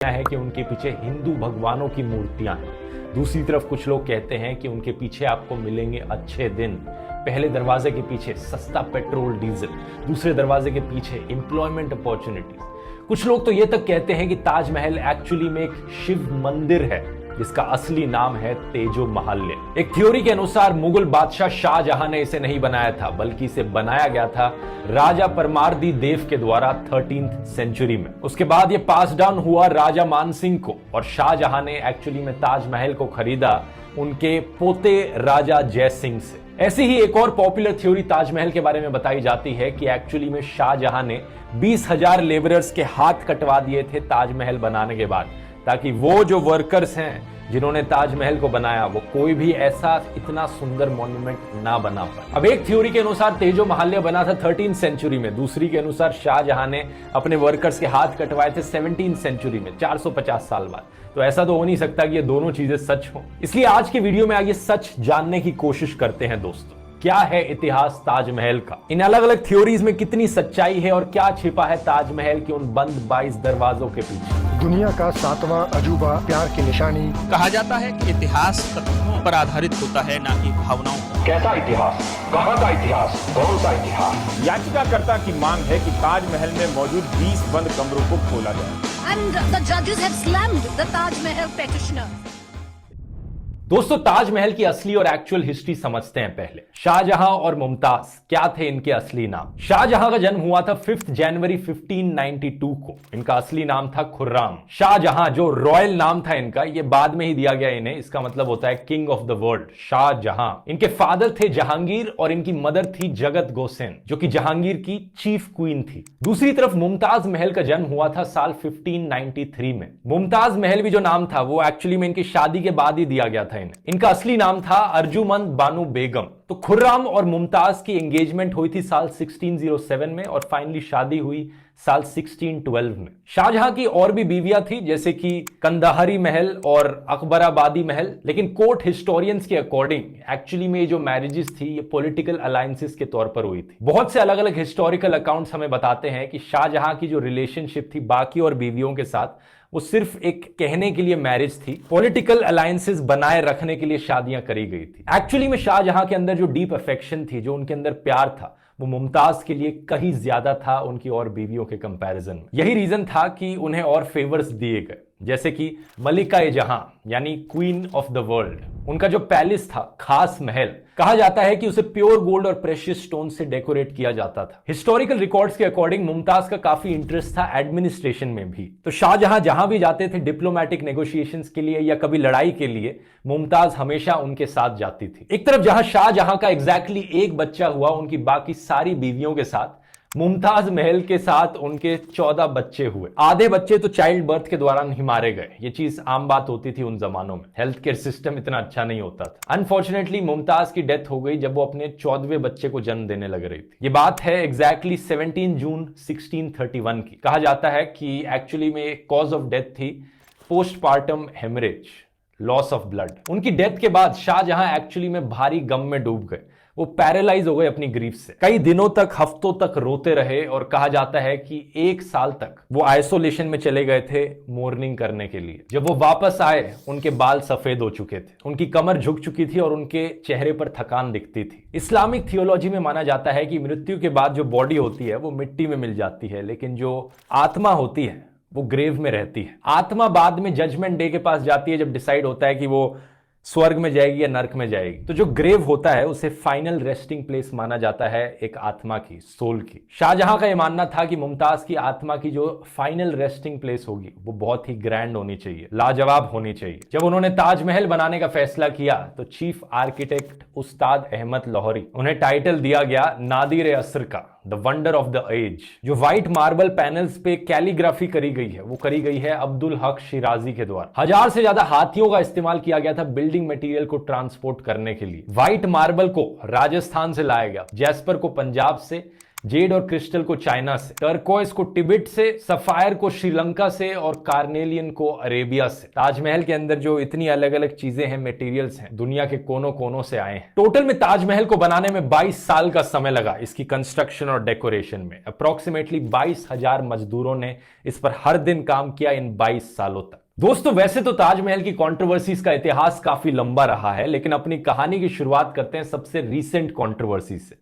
कहना है कि उनके पीछे हिंदू भगवानों की मूर्तियां हैं। दूसरी तरफ कुछ लोग कहते हैं कि उनके पीछे आपको मिलेंगे अच्छे दिन। पहले दरवाजे के पीछे सस्ता पेट्रोल डीजल, दूसरे दरवाजे के पीछे एम्प्लॉयमेंट अपॉर्चुनिटीज। कुछ लोग तो ये तक कहते हैं कि ताजमहल एक्चुअली में एक शिव मंदिर है जिसका असली नाम है तेजो महाल्य। एक थ्योरी के अनुसार मुगल बादशाह शाहजहां ने इसे नहीं बनाया था, बल्कि इसे बनाया गया था राजा परमारदी देव के द्वारा 13th सेंचुरी में। उसके बाद ये पास डाउन हुआ राजा मानसिंह को, और शाहजहां ने एक्चुअली में ताजमहल को खरीदा उनके पोते राजा जय सिंह से। ऐसी ही एक और पॉपुलर थ्योरी ताजमहल के बारे में बताई जाती है कि एक्चुअली में शाहजहां ने 20,000 लेबरर्स के हाथ कटवा दिए थे ताजमहल बनाने के बाद, ताकि वो जो वर्कर्स हैं जिन्होंने ताजमहल को बनाया वो कोई भी ऐसा इतना सुंदर मॉन्यूमेंट ना बना पाए। अब एक थ्योरी के अनुसार तेजो महाल्य बना था 13th सेंचुरी में, दूसरी के अनुसार शाहजहां ने अपने वर्कर्स के हाथ कटवाए थे 17th सेंचुरी में, 450 साल बाद। तो ऐसा तो हो नहीं सकता कि ये दोनों चीजें सच हो। इसलिए आज की वीडियो में आइए सच जानने की कोशिश करते हैं दोस्तों। क्या है इतिहास ताजमहल का, इन अलग अलग थ्योरीज में कितनी सच्चाई है और क्या छिपा है ताजमहल के उन बंद 22 दरवाजों के पीछे। दुनिया का 7वां अजूबा, प्यार की निशानी। कहा जाता है कि इतिहास तथ्यों पर आधारित होता है, ना कि भावनाओं पर। कैसा इतिहास, कहाँ का इतिहास, कौन सा इतिहास। याचिकाकर्ता की मांग है कि ताजमहल में मौजूद 20 बंद कमरों को खोला जाए। And the judges have slammed the Taj Mahal petitioner. दोस्तों, ताजमहल की असली और एक्चुअल हिस्ट्री समझते हैं पहले। शाहजहां और मुमताज क्या थे इनके असली नाम। शाहजहां का जन्म हुआ था 5 जनवरी 1592 को। इनका असली नाम था खुर्राम। शाहजहां जो रॉयल नाम था इनका, ये बाद में ही दिया गया इन्हें, इसका मतलब होता है king of the world, Shah Jahan. इनके फादर थे जहांगीर और इनकी मदर थी जगत गोसेन, जो कि जहांगीर की चीफ क्वीन थी। दूसरी तरफ मुमताज महल का जन्म हुआ था साल 1593 में। मुमताज महल भी जो नाम था वो एक्चुअली में इनकी शादी के बाद ही दिया गया था। इनका असली नाम था अर्जुमंद बानो बेगम। तो खुर्राम और मुमताज की एंगेजमेंट हुई थी साल 1607 में और फाइनली शादी हुई साल 1612 में। शाहजहां की और भी बीवियां थी, जैसे कि कंदाहरी महल और अकबराबादी महल, लेकिन कोर्ट हिस्टोरियंस के अकॉर्डिंग एक्चुअली में ये जो मैरिजेस थी ये पॉलिटिकल अलायंसेस के तौर पर हुई थी। बहुत से अलग अलग हिस्टोरिकल अकाउंट्स हमें बताते हैं कि शाहजहां की जो रिलेशनशिप थी बाकी और बीवियों के साथ, वो सिर्फ एक कहने के लिए मैरिज थी, पॉलिटिकल अलायंसेस बनाए रखने के लिए शादियां करी गई थी। एक्चुअली में शाहजहां के अंदर जो डीप अफेक्शन थी, जो उनके अंदर प्यार था, वो मुमताज के लिए कहीं ज्यादा था उनकी और बीवियों के कंपैरिजन में। यही रीजन था कि उन्हें और फेवर्स दिए गए, जैसे कि मलिका-ए-जहां यानी क्वीन ऑफ द वर्ल्ड। उनका जो पैलेस था, खास महल, कहा जाता है कि उसे प्योर गोल्ड और प्रेशियस स्टोन से डेकोरेट किया जाता था। हिस्टोरिकल रिकॉर्ड्स के अकॉर्डिंग मुमताज का काफी इंटरेस्ट था एडमिनिस्ट्रेशन में भी। तो शाहजहां जहां भी जाते थे डिप्लोमेटिक नेगोशिएशंस के लिए या कभी लड़ाई के लिए, मुमताज हमेशा उनके साथ जाती थी। एक तरफ जहां शाहजहां का एग्जैक्टली एक बच्चा हुआ, उनकी बाकी सारी बीवियों के साथ मुमताज महल के साथ उनके 14 बच्चे हुए। आधे बच्चे तो चाइल्ड बर्थ के दौरान ही मारे गए। ये चीज आम बात होती थी उन जमानों में, हेल्थ केयर सिस्टम इतना अच्छा नहीं होता था। अनफॉर्चुनेटली मुमताज की डेथ हो गई जब वो अपने 14वें बच्चे को जन्म देने लग रही थी। ये बात है एग्जैक्टली 17 जून 1631 की। कहा जाता है कि एक्चुअली में कॉज ऑफ डेथ थी postpartum haemorrhage, loss of blood. उनकी डेथ के बाद शाहजहां एक्चुअली में भारी गम में डूब गए। वो पैरालाइज हो गए अपनी ग्रीफ से। कई दिनों तक, हफ्तों तक रोते रहे और कहा जाता है कि 1 साल तक वो आइसोलेशन में चले गए थे मोर्निंग करने के लिए। जब वो वापस आए, उनके बाल सफेद हो चुके थे, उनकी कमर झुक चुकी थी और उनके चेहरे पर थकान दिखती थी। इस्लामिक थियोलॉजी में माना जाता है कि मृत्यु के बाद जो बॉडी होती है वो मिट्टी में मिल जाती है, लेकिन जो आत्मा होती है वो ग्रेव में रहती है। आत्मा बाद में जजमेंट डे के पास जाती है, जब डिसाइड होता है कि वो स्वर्ग में जाएगी या नरक में जाएगी। तो जो ग्रेव होता है उसे फाइनल रेस्टिंग प्लेस माना जाता है एक आत्मा की, सोल की। शाहजहां का यह मानना था कि मुमताज की आत्मा की जो फाइनल रेस्टिंग प्लेस होगी वो बहुत ही ग्रैंड होनी चाहिए, लाजवाब होनी चाहिए। जब उन्होंने ताजमहल बनाने का फैसला किया तो चीफ आर्किटेक्ट उस्ताद अहमद लाहौरी, उन्हें टाइटल दिया गया नादिर असर का, the wonder of the age. जो व्हाइट मार्बल पैनल्स पे कैलीग्राफी करी गई है वो करी गई है अब्दुल हक शिराजी के द्वारा। 1000 से ज्यादा हाथियों का इस्तेमाल किया गया था बिल्डिंग मटेरियल को ट्रांसपोर्ट करने के लिए। व्हाइट मार्बल को राजस्थान से लाया गया, जैस्पर को पंजाब से, जेड और क्रिस्टल को चाइना से, टर्कोइस को तिब्बत से, सफायर को श्रीलंका से और कार्नेलियन को अरेबिया से। ताजमहल के अंदर जो इतनी अलग अलग चीजें हैं, मटेरियल्स हैं, दुनिया के कोनों कोनों से आए हैं। टोटल में ताजमहल को बनाने में 22 साल का समय लगा इसकी कंस्ट्रक्शन और डेकोरेशन में। अप्रोक्सीमेटली 22,000 मजदूरों ने इस पर हर दिन काम किया इन 22 सालों तक। दोस्तों, वैसे तो ताजमहल की कंट्रोवर्सीज का इतिहास काफी लंबा रहा है, लेकिन अपनी कहानी की शुरुआत करते हैं सबसे रीसेंट कंट्रोवर्सी से।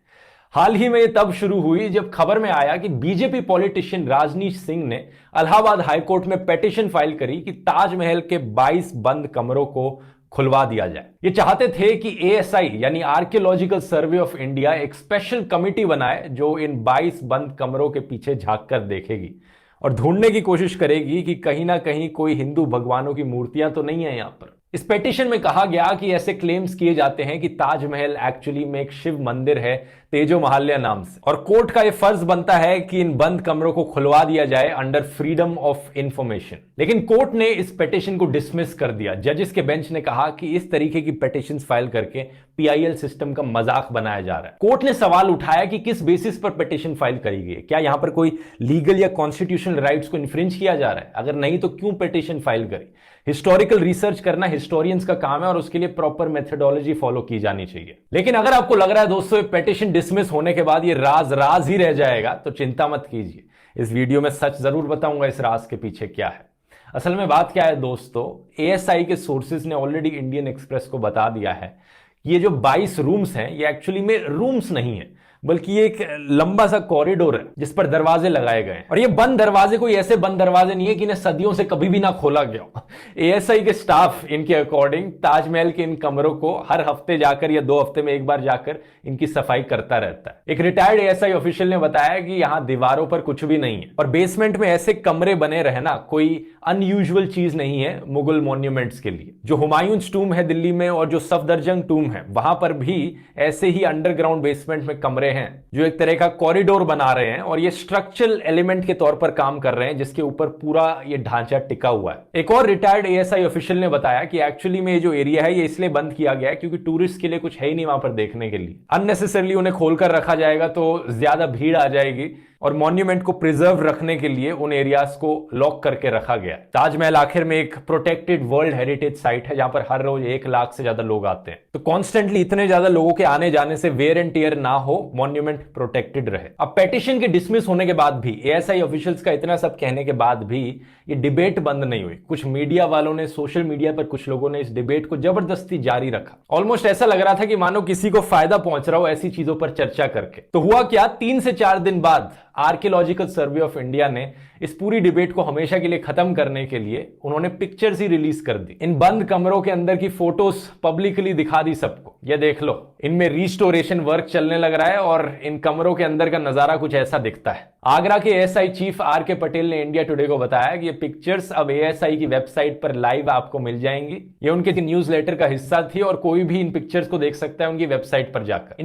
हाल ही में ये तब शुरू हुई जब खबर में आया कि बीजेपी पॉलिटिशियन राजनीश सिंह ने इलाहाबाद हाईकोर्ट में पिटीशन फाइल करी कि ताजमहल के 22 बंद कमरों को खुलवा दिया जाए। ये चाहते थे कि ASI यानी आर्कियोलॉजिकल सर्वे ऑफ इंडिया एक स्पेशल कमिटी बनाए जो इन 22 बंद कमरों के पीछे झांक कर देखेगी और ढूंढने की कोशिश करेगी कि कहीं ना कहीं कोई हिंदू भगवानों की मूर्तियां तो नहीं है यहां पर। इस पिटीशन में कहा गया कि ऐसे क्लेम्स किए जाते हैं कि ताजमहल एक्चुअली में एक शिव मंदिर है तेजो महाल्या नाम से, और कोर्ट का यह फर्ज बनता है कि इन बंद कमरों को खुलवा दिया जाए अंडर फ्रीडम ऑफ इंफॉर्मेशन। लेकिन कोर्ट ने इस पिटीशन को डिसमिस कर दिया। जजेस के बेंच ने कहा कि इस तरीके की पिटीशन फाइल करके PIL सिस्टम का मजाक बनाया जा रहा है। कोर्ट ने सवाल उठाया कि किस बेसिस पर पिटीशन फाइल करी गई है, क्या यहां पर कोई लीगल या कॉन्स्टिट्यूशनल राइट्स को इन्फ्रिंज किया जा रहा है? अगर नहीं तो क्यों पिटीशन फाइल करी? हिस्टोरिकल रिसर्च करना हिस्टोरियंस का काम है और उसके लिए प्रॉपर मेथोडोलॉजी फॉलो की जानी चाहिए। लेकिन अगर आपको लग रहा है दोस्तों ये पिटीशन डिसमिस होने के बाद ये राज ही रह जाएगा, तो चिंता मत कीजिए। इस वीडियो में सच जरूर बताऊंगा इस राज के पीछे क्या है। असल में बात क्या है दोस्तों, ASI के सोर्सेज ने ऑलरेडी इंडियन एक्सप्रेस को बता दिया है ये जो 22 रूम्स हैं ये एक्चुअली में रूम्स नहीं है, बल्कि ये एक लंबा सा कॉरिडोर है जिस पर दरवाजे लगाए गए हैं। और ये बंद दरवाजे कोई ऐसे बंद दरवाजे नहीं है कि इन्हें सदियों से कभी भी ना खोला गया। ASI के स्टाफ इनके अकॉर्डिंग ताजमहल के इन कमरों को हर हफ्ते जाकर या 2 हफ्ते में एक बार जाकर इनकी सफाई करता रहता है। एक रिटायर्ड ASI ऑफिशियल ने बताया कि यहां दीवारों पर कुछ भी नहीं है और बेसमेंट में ऐसे कमरे बने रहना कोई अनयूजुअल चीज नहीं है मुगल मॉन्यूमेंट्स के लिए। जो हुमायूंस टूम है दिल्ली में और जो सफदरजंग टूम है वहां पर भी ऐसे ही अंडरग्राउंड बेसमेंट में कमरे हैं जो एक तरह का कॉरिडोर बना रहे हैं और ये स्ट्रक्चरल एलिमेंट के तौर पर काम कर रहे हैं जिसके ऊपर पूरा ये ढांचा टिका हुआ है। एक और रिटायर्ड ASI ऑफिशियल ने बताया कि एक्चुअली में ये जो एरिया है ये इसलिए बंद किया गया है क्योंकि टूरिस्ट के लिए कुछ है ही नहीं वहां पर देखने के लिए। अननेसेसरली उन्हें खोलकर रखा जाएगा तो ज्यादा भीड़ आ जाएगी और मॉन्यूमेंट को प्रिजर्व रखने के लिए उन एरियाज को लॉक करके रखा गया है। ताजमहल आखिर में एक प्रोटेक्टेड वर्ल्ड हेरिटेज साइट है जहां पर हर रोज 1 लाख से ज्यादा लोग आते हैं, तो कॉन्स्टेंटली इतने ज्यादा लोगों के आने जाने से वेयर एंड टियर ना हो, मॉन्यूमेंट प्रोटेक्टेड रहे। अब पिटीशन के डिसमिस होने के बाद भी ASI ऑफिशियल्स का इतना सब कहने के बाद भी ये डिबेट बंद नहीं हुई। कुछ मीडिया वालों ने, सोशल मीडिया पर कुछ लोगों ने इस डिबेट को जबरदस्ती जारी रखा। ऑलमोस्ट ऐसा लग रहा था कि मानो किसी को फायदा पहुंच रहा हो ऐसी चीजों पर चर्चा करके। तो हुआ क्या, 3 से 4 दिन बाद आर्कियोलॉजिकल सर्वे ऑफ इंडिया ने इस पूरी डिबेट को हमेशा के लिए खत्म करने के लिए उन्होंने पिक्चर्स ही रिलीज कर दी। इन बंद कमरों के अंदर की फोटोज पब्लिकली दिखा दी सबको। ये देख लो, इनमें रिस्टोरेशन वर्क चलने लग रहा है और इन कमरों के अंदर का नजारा कुछ ऐसा दिखता है। आगरा के ASI चीफ RK पटेल ने इंडिया टुडे को बताया कि ये पिक्चर्स अब ASI की वेबसाइट पर लाइव आपको मिल जाएंगी। ये उनके न्यूज़लेटर का हिस्सा थी और कोई भी इन पिक्चर्स को देख सकता है उनकी वेबसाइट पर जाकर।